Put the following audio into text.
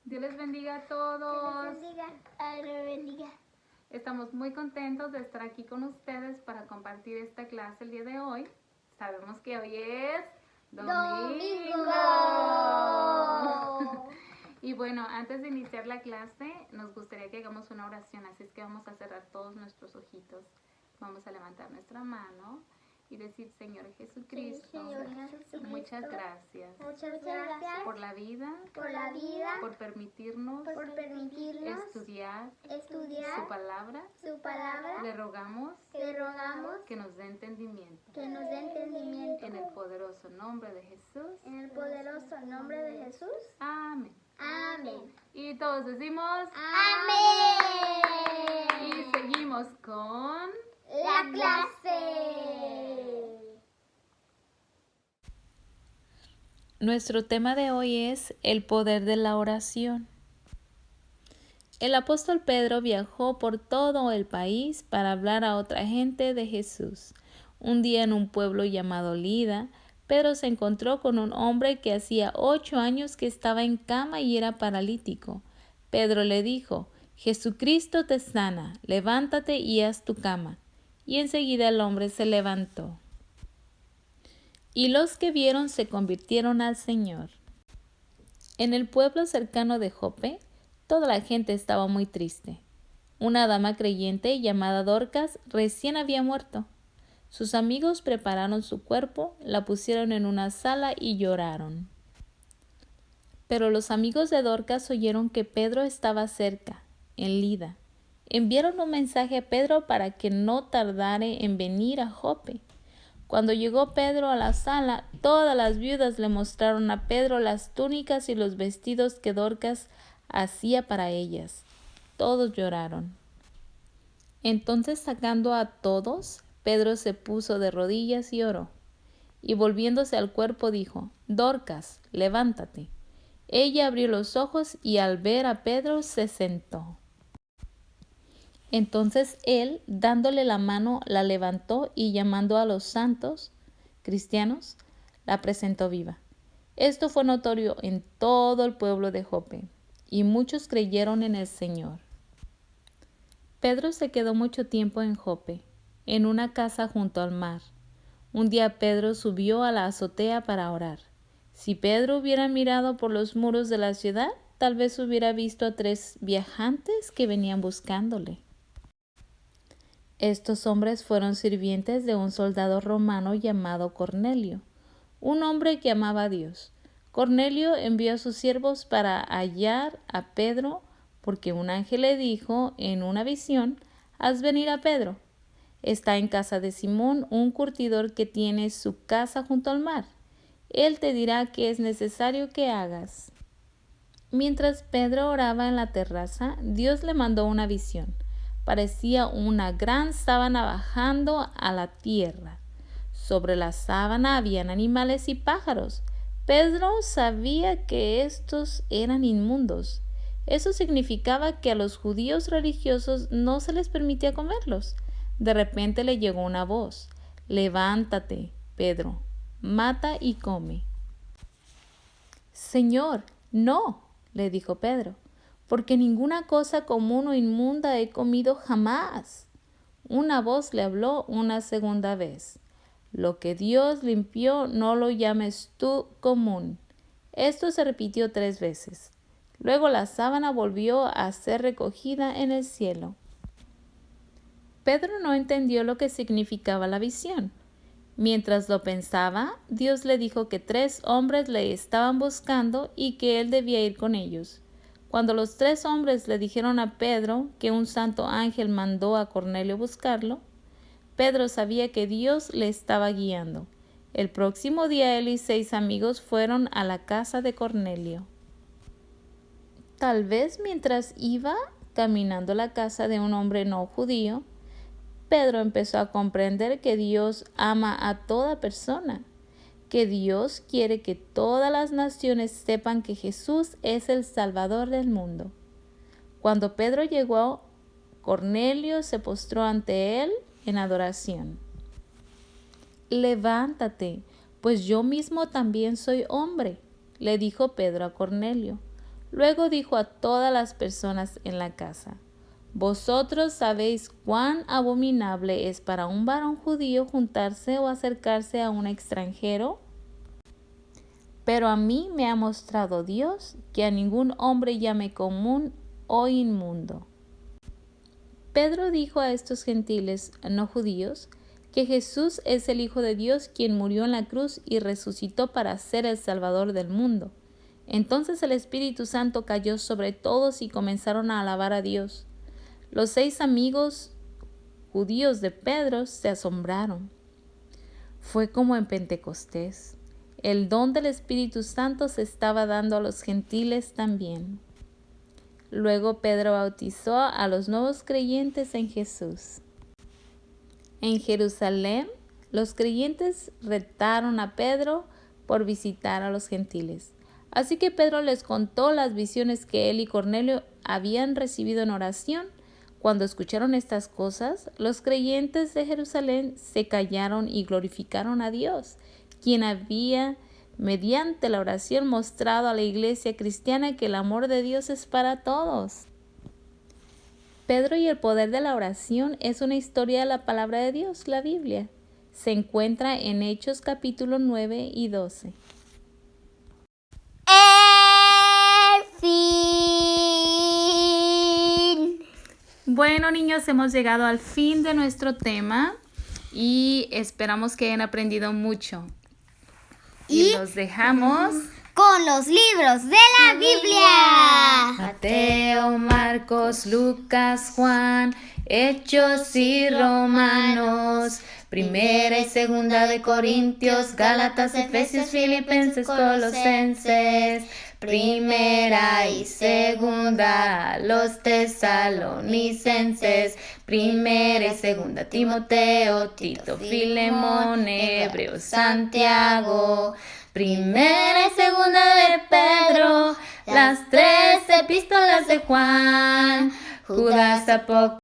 Dios les bendiga a todos. Dios les bendiga. Estamos muy contentos de estar aquí con ustedes para compartir esta clase el día de hoy. Sabemos que hoy es domingo. Y bueno, antes de iniciar la clase, nos gustaría que hagamos una oración, así es que vamos a cerrar todos nuestros ojitos. Vamos a levantar nuestra mano y decir: Señor Jesucristo, Señor Jesucristo, muchas gracias muchas gracias por la vida, por permitirnos estudiar su palabra. Le rogamos que nos dé entendimiento. que nos dé entendimiento. En el poderoso nombre de Jesús. En el poderoso nombre de Jesús. Amén. Amén. Y todos decimos Amén. y seguimos con La clase. Nuestro tema de hoy es el poder de la oración. El apóstol Pedro viajó por todo el país para hablar a otra gente de Jesús. Un día en un pueblo llamado Lida, Pedro se encontró con un hombre que hacía 8 años que estaba en cama y era paralítico. Pedro le dijo: Jesucristo te sana, levántate y haz tu cama. Y enseguida el hombre se levantó. Y los que vieron se convirtieron al Señor. En el pueblo cercano de Jope, toda la gente estaba muy triste. Una dama creyente llamada Dorcas recién había muerto. Sus amigos prepararon su cuerpo, la pusieron en una sala y lloraron. Pero los amigos de Dorcas oyeron que Pedro estaba cerca, en Lida. Enviaron un mensaje a Pedro para que no tardare en venir a Jope. Cuando llegó Pedro a la sala, todas las viudas le mostraron a Pedro las túnicas y los vestidos que Dorcas hacía para ellas. Todos lloraron. Entonces, sacando a todos, Pedro se puso de rodillas y oró. Y volviéndose al cuerpo dijo: Dorcas, levántate. Ella abrió los ojos y al ver a Pedro se sentó. Entonces él, dándole la mano, la levantó y llamando a los santos cristianos, la presentó viva. Esto fue notorio en todo el pueblo de Jope, y muchos creyeron en el Señor. Pedro se quedó mucho tiempo en Jope, en una casa junto al mar. Un día Pedro subió a la azotea para orar. Si Pedro hubiera mirado por los muros de la ciudad, tal vez hubiera visto a 3 viajantes que venían buscándole. Estos hombres fueron sirvientes de un soldado romano llamado Cornelio, un hombre que amaba a Dios. Cornelio envió a sus siervos para hallar a Pedro, porque un ángel le dijo en una visión: haz venir a Pedro. Está en casa de Simón, un curtidor que tiene su casa junto al mar. Él te dirá qué es necesario que hagas. Mientras Pedro oraba en la terraza, Dios le mandó una visión. Parecía una gran sábana bajando a la tierra. Sobre la sábana habían animales y pájaros. Pedro sabía que estos eran inmundos. Eso significaba que a los judíos religiosos no se les permitía comerlos. De repente le llegó una voz: levántate, Pedro, mata y come. Señor, no, le dijo Pedro, porque ninguna cosa común o inmunda he comido jamás. Una voz le habló una segunda vez: lo que Dios limpió no lo llames tú común. Esto se repitió 3 veces. Luego la sábana volvió a ser recogida en el cielo. Pedro no entendió lo que significaba la visión. Mientras lo pensaba, Dios le dijo que 3 hombres le estaban buscando y que él debía ir con ellos. Cuando los 3 hombres le dijeron a Pedro que un santo ángel mandó a Cornelio buscarlo, Pedro sabía que Dios le estaba guiando. El próximo día él y 6 amigos fueron a la casa de Cornelio. Tal vez mientras iba caminando a la casa de un hombre no judío, Pedro empezó a comprender que Dios ama a toda persona, que Dios quiere que todas las naciones sepan que Jesús es el Salvador del mundo. Cuando Pedro llegó, Cornelio se postró ante él en adoración. Levántate, pues yo mismo también soy hombre, le dijo Pedro a Cornelio. Luego dijo a todas las personas en la casa: «Vosotros sabéis cuán abominable es para un varón judío juntarse o acercarse a un extranjero. Pero a mí me ha mostrado Dios que a ningún hombre llame común o inmundo». Pedro dijo a estos gentiles no judíos que Jesús es el Hijo de Dios, quien murió en la cruz y resucitó para ser el Salvador del mundo. Entonces el Espíritu Santo cayó sobre todos y comenzaron a alabar a Dios. Los 6 amigos judíos de Pedro se asombraron. Fue como en Pentecostés. El don del Espíritu Santo se estaba dando a los gentiles también. Luego Pedro bautizó a los nuevos creyentes en Jesús. En Jerusalén, los creyentes retaron a Pedro por visitar a los gentiles. Así que Pedro les contó las visiones que él y Cornelio habían recibido en oración. Cuando escucharon estas cosas, los creyentes de Jerusalén se callaron y glorificaron a Dios, quien había, mediante la oración, mostrado a la iglesia cristiana que el amor de Dios es para todos. Pedro y el poder de la oración es una historia de la palabra de Dios, la Biblia. Se encuentra en Hechos capítulo 9 y 12. Bueno, niños, hemos llegado al fin de nuestro tema y esperamos que hayan aprendido mucho. Y los dejamos con los libros de la Biblia. Mateo, Marcos, Lucas, Juan, Hechos y Romanos, Primera y Segunda de Corintios, Gálatas, Efesios, Filipenses, Colosenses, Primera y Segunda los Tesalonicenses, Primera y Segunda Timoteo, Tito, Filemón, Hebreos, Santiago, Primera y Segunda de Pedro, las 3 epístolas de Juan, Judas, Apocalipsis,